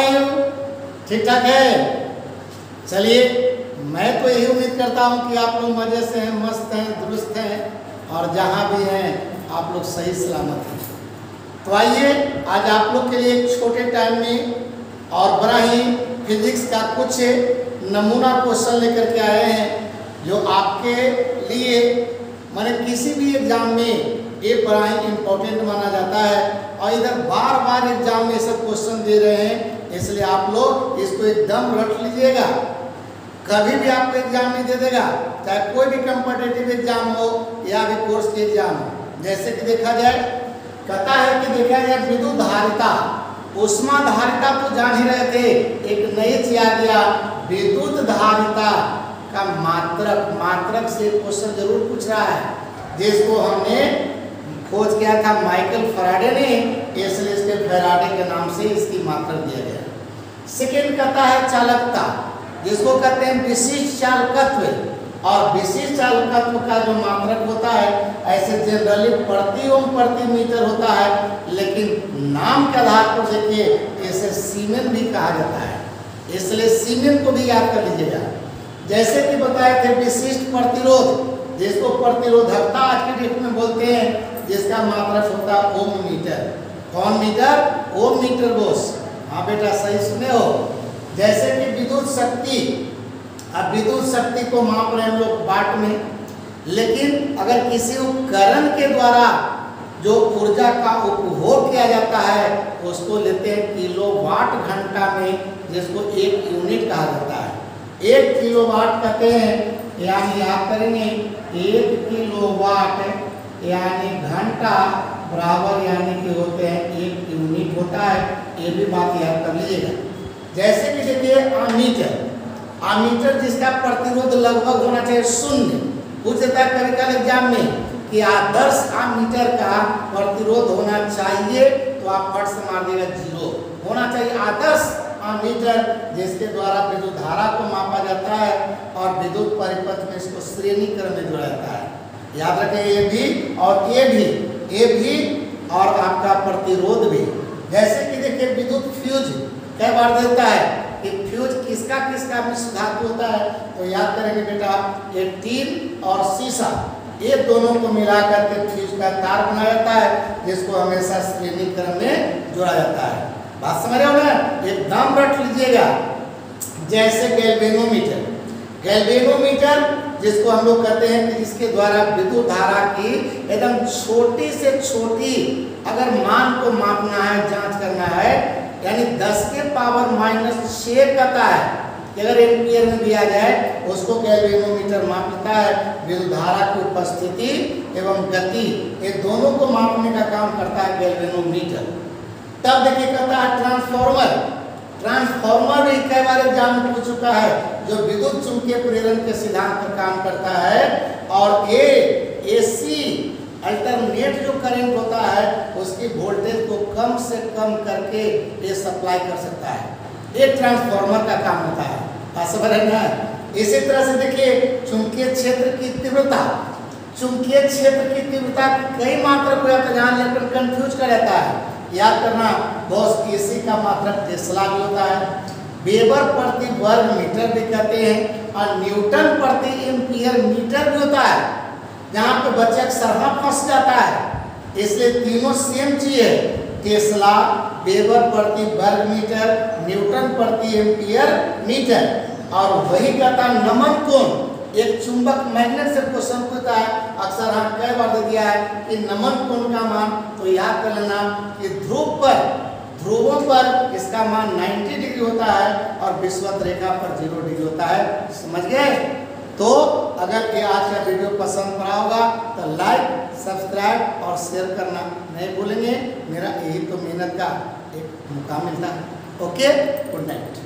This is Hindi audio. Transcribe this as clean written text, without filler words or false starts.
यू? ठीक ठाक है? चलिए, मैं तो यही उम्मीद करता हूँ कि आप लोग मज़े से हैं, मस्त हैं, दुरुस्त हैं और जहाँ भी हैं आप लोग सही सलामत हैं। तो आइए आज आप लोग के लिए एक छोटे टाइम में और बड़ा ही फिजिक्स का कुछ नमूना क्वेश्चन लेकर के आए हैं जो आपके लिए माने किसी भी एग्जाम में ये बड़ा ही इम्पोर्टेंट माना जाता है और इधर बार बार एग्जाम में सब क्वेश्चन दे रहे हैं, इसलिए आप लोग इसको एकदम रट लीजिएगा। कभी भी आपको एग्जाम नहीं दे देगा, चाहे कोई भी कॉम्पिटिटिव एग्जाम हो या भी कोर्स के एग्जाम हो। जैसे कि देखा जाए, कहता है कि देखा जाए विद्युत धारिता, उष्मा धारिता तो जान ही रहे थे, एक नई चीज आ गया विद्युत धारिता का मात्रक से क्वेश्चन जरूर पूछ रहा है, जिसको हमने खोज किया था माइकल फैराडे ने, इसलिए इसके फैराडे के नाम से इसकी मात्रक दिया गया। सेकेंड कहता है चालकता, जिसको कहते हैं विशिष्ट चालकत्व, और विशिष्ट चालकत्व का जो मात्रक होता है ऐसे जनरली प्रति ओम प्रति मीटर होता है, लेकिन नाम के आधार पर देखिए इसे सीमेन भी कहा जाता है, इसलिए सीमेन को भी याद कर लीजिएगा। जैसे कि बताए थे विशिष्ट प्रतिरोध, जिसको प्रतिरोधकता आज के डेट में बोलते हैं, जिसका मात्रक होता है ओम मीटर। कौन मीटर? ओम मीटर बोस। हाँ बेटा सही सुने हो। जैसे कि विद्युत शक्ति, अब विद्युत शक्ति को माप रहे हैं हम लोग वाट में, लेकिन अगर किसी उपकरण के द्वारा जो ऊर्जा का उपभोग किया जाता है उसको लेते हैं किलोवाट घंटा में, जिसको एक यूनिट कहा जाता है। 1 किलोवाट कहते हैं, यानी याद करेंगे 1 किलोवाट यानी घंटा बराबर यानी कि होते हैं 1 यूनिट होता है, ये भी बात याद कर लीजिएगा। जैसे कि देखिए आमीटर, आमीटर जिसका प्रतिरोध लगभग होना चाहिए 0, पूछ देता है कभी कभी एग्जाम में कि आदर्श आमीटर का प्रतिरोध होना चाहिए, तो आप फट से मार देगा 0 होना चाहिए। आदर्श आमीटर जिसके द्वारा विद्युत धारा को मापा जाता है और विद्युत परिपथ में इसको श्रेणी क्रम में जोड़ा जाता है। याद रखें ये भी और ये भी और आपका प्रतिरोध भी। जैसे कि देखिए विद्युत फ्यूज कई बार देता है कि फ्यूज किसका मिश्र धातु होता है, तो याद करेंगे बेटा ये टीन और शीशा, ये दोनों को मिलाकर के फ्यूज का तार बनाया जाता है, जिसको हमेशा श्रेणी क्रम में जोड़ा जाता है। बात समझ रहे हो ना? एकदम रट लीजिएगा। जैसे गैल्वेनोमीटर, गैल्वेनोमीटर जिसको हम लोग कहते हैं कि जिसके द्वारा विद्युत धारा की एकदम छोटी से छोटी अगर मान को मापना है, जांच करना है, यानी 10 के पावर -6 कहता है कि अगर एम्पियर में दिया जाए उसको गैल्वेनोमीटर माप लेता है। विद्युत धारा की उपस्थिति एवं गति ये दोनों को मापने का काम करता है गैल्वेनोमीटर। तब देखिए कहता है ट्रांसफार्मर, ट्रांसफार्मर भी कई बार एग्जाम में पूछ चुका है, जो विद्युत चुंबकीय प्रेरण के सिद्धांत पर काम करता है और एसी अल्टरनेट जो करंट होता है उसकी वोल्टेज को कम से कम करके ये सप्लाई कर सकता है। ये ट्रांसफार्मर का काम होता है। बात समझ रहे हैं? इसी तरह से देखिए चुंबकीय क्षेत्र की तीव्रता, चुंबकीय क्षेत्र की तीव्रता कई मात्रक हो जाता है, जहाँ इलेक्ट्रॉन कंफ्यूज कर जाता है। याद करना बॉस, एसी का मात्रक टेस्ला भी होता है, वेबर प्रति वर्ग मीटर भी कहते हैं, और न्यूटन प्रति एम्पियर मीटर भी होता है। जहाँ पे बच्चे अक्सर फंस जाता है, इसलिए तीनों सेम चीज है, टेस्ला, वेबर प्रति वर्ग मीटर, न्यूटन प्रति एम्पियर मीटर। और वही कहता नमन कोण, एक चुंबक मैग्नेट से क्वेश्चन पूछता है, अक्सर हम कई बार दे दिया है कि नमन कोण का मान, तो याद कर लेना कि ध्रुवों पर इसका मान 90 डिग्री होता है और विषुवत रेखा पर 0 डिग्री होता है। समझ गए? तो अगर ये आज का वीडियो पसंद पड़ा होगा तो लाइक, सब्सक्राइब और शेयर करना नहीं भूलेंगे। मेरा यही तो मेहनत का एक मुकाम मिलता है। Okay, good night.